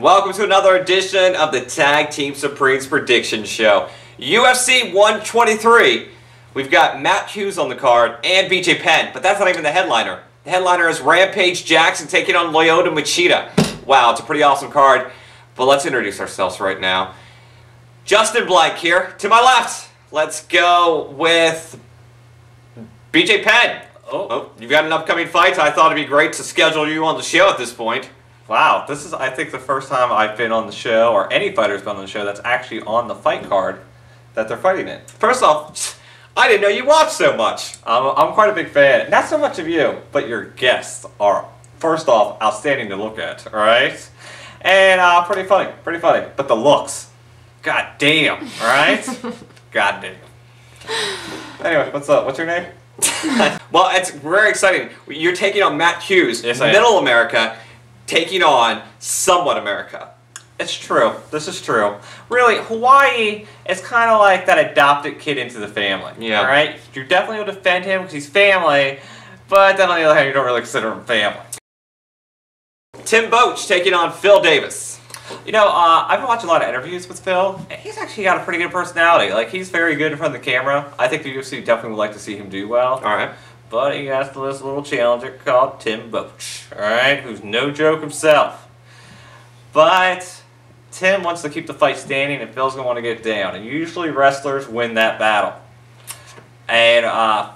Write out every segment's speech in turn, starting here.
Welcome to another edition of the Tag Team Supremes Prediction Show. UFC 123. We've got Matt Hughes on the card and BJ Penn, but that's not even the headliner. The headliner is Rampage Jackson taking on Lyoto Machida. Wow, it's a pretty awesome card, but let's introduce ourselves right now. Justin Blank here. To my left, let's go with BJ Penn. Oh, you've got an upcoming fight. I thought it'd be great to schedule you on the show at this point. Wow, this is, I think, the first time I've been on the show, or any fighter's been on the show that's actually on the fight card that they're fighting in. First off, I didn't know you watched so much. I'm quite a big fan. Not so much of you, but your guests are, first off, outstanding to look at, alright? And pretty funny, But the looks, god damn, alright? God damn. Anyway, what's up? What's your name? Well, it's very exciting. You're taking on Matt Hughes, yes, Middle America, taking on somewhat America. It's true. This is true. Really, Hawaii is kind of like that adopted kid into the family. Yeah. Alright? You definitely will defend him because he's family, but then on the other hand, you don't really consider him family. Tim Boetsch taking on Phil Davis. You know, I've been watching a lot of interviews with Phil, and he's actually got a pretty good personality. Like, he's very good in front of the camera. I think the UFC definitely would like to see him do well. Alright. But he has this little challenger called Tim Boetsch, alright? Who's no joke himself. But Tim wants to keep the fight standing, and Phil's going to want to get down. And usually wrestlers win that battle. And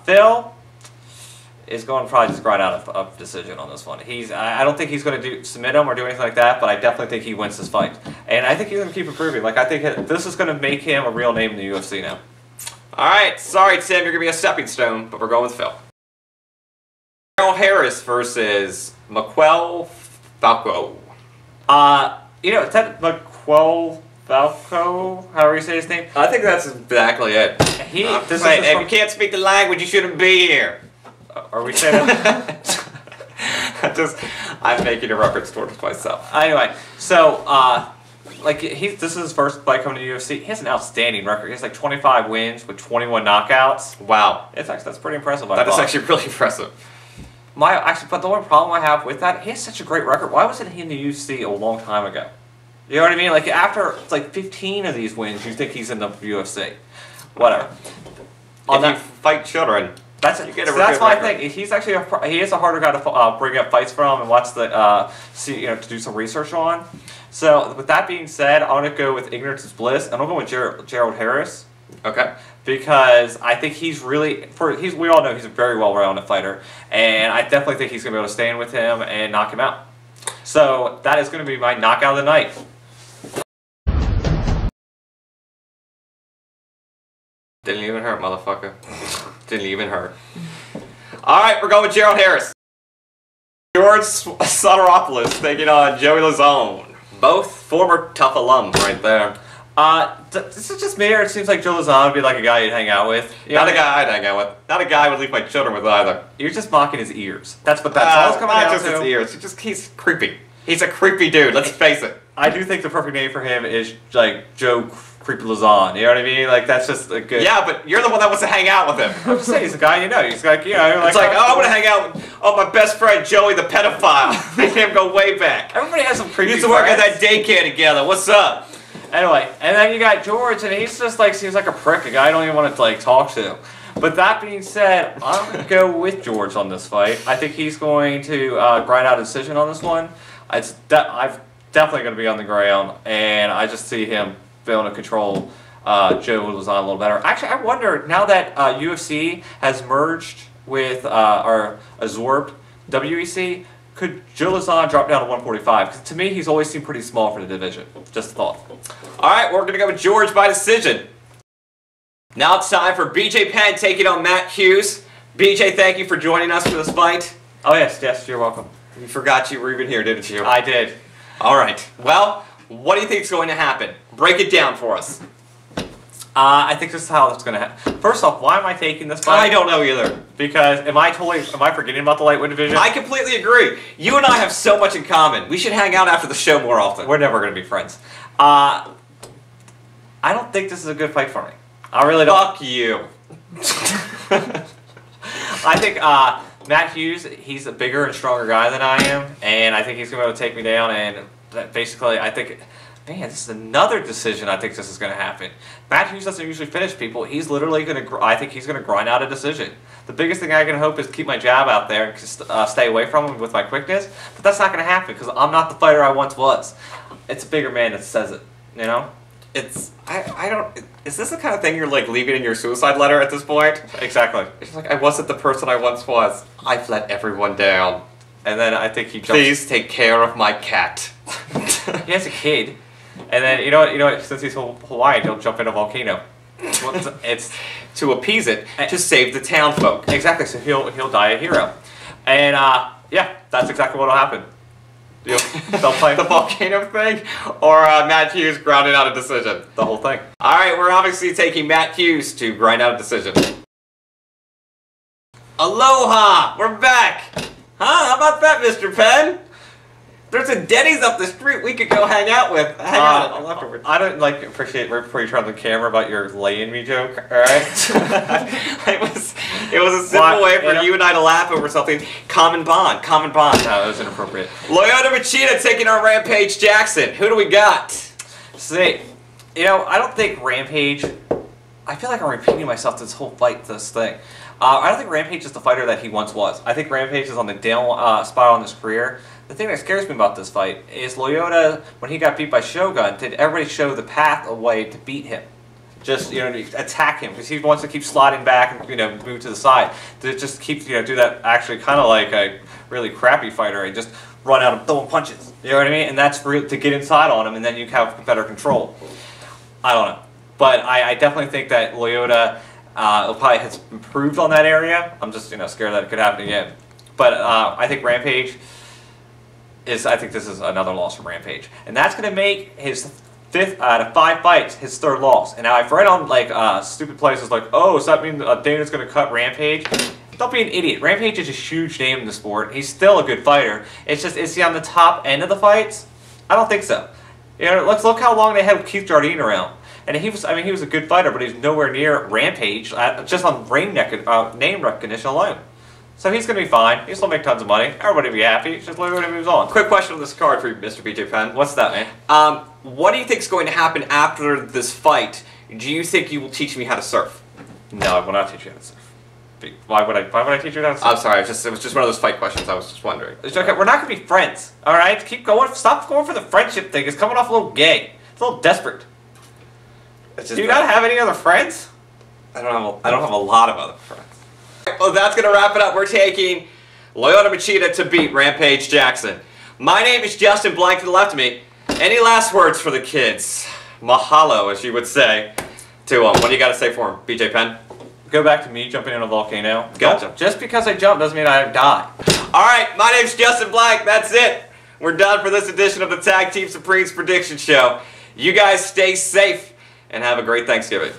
Phil is going to probably just grind out a decision on this one. I don't think he's going to submit him or do anything like that, but I definitely think he wins this fight. And I think he's going to keep improving. Like, I think this is going to make him a real name in the UFC now. Alright, sorry Tim, you're going to be a stepping stone, but we're going with Phil. Gerald Harris versus Maiquel Falcão. You know, is that Maiquel Falcão? However you say his name? I think that's exactly it. If you can't speak the language, you shouldn't be here. Are we saying that? I'm making a reference towards myself. Anyway, so, this is his first fight coming to the UFC. He has an outstanding record. He has like 25 wins with 21 knockouts. Wow. That's pretty impressive. That is actually really impressive. But the only problem I have with that, he has such a great record. Why wasn't he in the UFC a long time ago? You know what I mean? Like, after, it's like 15 of these wins, you think he's in the UFC. Whatever. If you fight children, that's my thing. He's actually he is a harder guy to bring up fights from and watch to do some research on. So with that being said, I want to go with ignorance is bliss, and I'll go with Gerald Harris. Okay. Because I think we all know he's a very well-rounded fighter, and I definitely think he's going to be able to stand with him and knock him out. So that is going to be my knockout of the night. Didn't even hurt, motherfucker. Didn't even hurt. Alright, we're going with Gerald Harris. George Sotiropoulos taking on Joey Lauzon. Both former tough alums right there. This is just me, or it seems like Joe Lauzon would be like a guy you'd hang out with. Not a guy I'd hang out with. Not a guy I would leave my children with either. You're just mocking his ears. That's all it's coming down to. Not just his ears. He's creepy. He's a creepy dude, let's face it. I do think the perfect name for him is, like, Joe Creepy Lauzon. You know what I mean? Like, that's just a good... Yeah, but you're the one that wants to hang out with him. I'm just saying, he's a guy you know. He's like, you know... It's like, oh, I want to hang out with my best friend, Joey the pedophile. Me and him go way back. Everybody has some creepy We used to work at that daycare together. What's up? Anyway, and then you got George, and he's just, like, seems like a prick. A guy I don't even want to, like, talk to. But that being said, I'm going to go with George on this fight. I think he's going to grind out a decision on this one. I'm definitely going to be on the ground, and I just see him being able to control Joe Lauzon a little better. Actually, I wonder, now that UFC has merged with, or absorbed WEC, could Joe Lauzon drop down to 145? Because to me, he's always seemed pretty small for the division. Just a thought. Alright, we're going to go with George by decision. Now it's time for BJ Penn taking on Matt Hughes. BJ, thank you for joining us for this fight. Oh, yes, you're welcome. You forgot you were even here, didn't you? I did. Alright, well, what do you think is going to happen? Break it down for us. I think this is how it's going to happen. First off, why am I taking this fight? I don't know either. Because, am I forgetting about the lightweight division? I completely agree. You and I have so much in common. We should hang out after the show more often. We're never going to be friends. I don't think this is a good fight for me. I really don't. Fuck you. I think Matt Hughes, he's a bigger and stronger guy than I am, and I think he's going to be able to take me down and basically, I think, man, this is another decision. I think this is going to happen. Matt Hughes doesn't usually finish people. He's literally going to, I think he's going to grind out a decision. The biggest thing I can hope is keep my jab out there and stay away from him with my quickness. But that's not going to happen because I'm not the fighter I once was. It's a bigger man that says it, you know? I don't, is this the kind of thing you're like leaving in your suicide letter at this point? Exactly. It's like, I wasn't the person I once was. I've let everyone down. And then I think he jumps. Please take care of my cat. He has a kid. And then, you know what, since he's Hawaiian, he'll jump in a volcano. It's to appease it, to save the town folk. Exactly, so he'll die a hero. And, yeah, that's exactly what'll happen. They'll play the volcano thing, or Matt Hughes grounding out a decision. The whole thing. Alright, we're obviously taking Matt Hughes to grind out a decision. Aloha! We're back! Huh? How about that, Mr. Penn? There's a Denny's up the street we could go hang out with. Hang out afterwards. I don't appreciate right before you turn on the camera about your lay-in me joke, alright? it was a simple way for you and I to laugh over something. Common bond. No, that was inappropriate. Lyoto Machida taking on Rampage Jackson. Who do we got? See, you know, I don't think Rampage, I feel like I'm repeating myself this whole fight, this thing. I don't think Rampage is the fighter that he once was. I think Rampage is on the down spiral in his career. The thing that scares me about this fight is Lyoto, when he got beat by Shogun, did everybody show the path away to beat him? Just, you know, attack him, because he wants to keep sliding back and, you know, move to the side. To just keep, you know, do that actually kind of like a really crappy fighter and just run out and throwing punches. You know what I mean? And that's for, to get inside on him, and then you have better control. I don't know. But I definitely think that Lyoto probably has improved on that area. I'm just, you know, scared that it could happen again. But I think Rampage I think this is another loss from Rampage. And that's going to make his 5th out of 5 fights his 3rd loss. And now I've read on like stupid places like, oh, does that mean Dana's going to cut Rampage? Don't be an idiot. Rampage is a huge name in the sport. He's still a good fighter. It's just, is he on the top end of the fights? I don't think so. You know, let's look how long they had Keith Jardine around. And he was, I mean, he was a good fighter, but he's nowhere near Rampage, just on name recognition alone. So he's going to be fine. He'll still make tons of money. Everybody will be happy. Just look at him moves on. Quick question on this card for you, Mr. BJ Penn. What's that, man? What do you think is going to happen after this fight? Do you think you will teach me how to surf? No, I will not teach you how to surf. Why would I teach you how to surf? I'm sorry. It was just one of those fight questions. I was just wondering. It's okay. We're not going to be friends. All right? Keep going. Stop going for the friendship thing. It's coming off a little gay. It's a little desperate. Do you not have any other friends? I don't have a lot of other friends. Well, that's going to wrap it up. We're taking Lyoto Machida to beat Rampage Jackson. My name is Justin Blank to the left of me. Any last words for the kids? Mahalo, as you would say, to them. What do you got to say for them, BJ Penn? Go back to me jumping in a volcano. Gotcha. Just because I jump doesn't mean I die. Alright, my name's Justin Blank. That's it. We're done for this edition of the Tag Team Supremes Prediction Show. You guys stay safe and have a great Thanksgiving.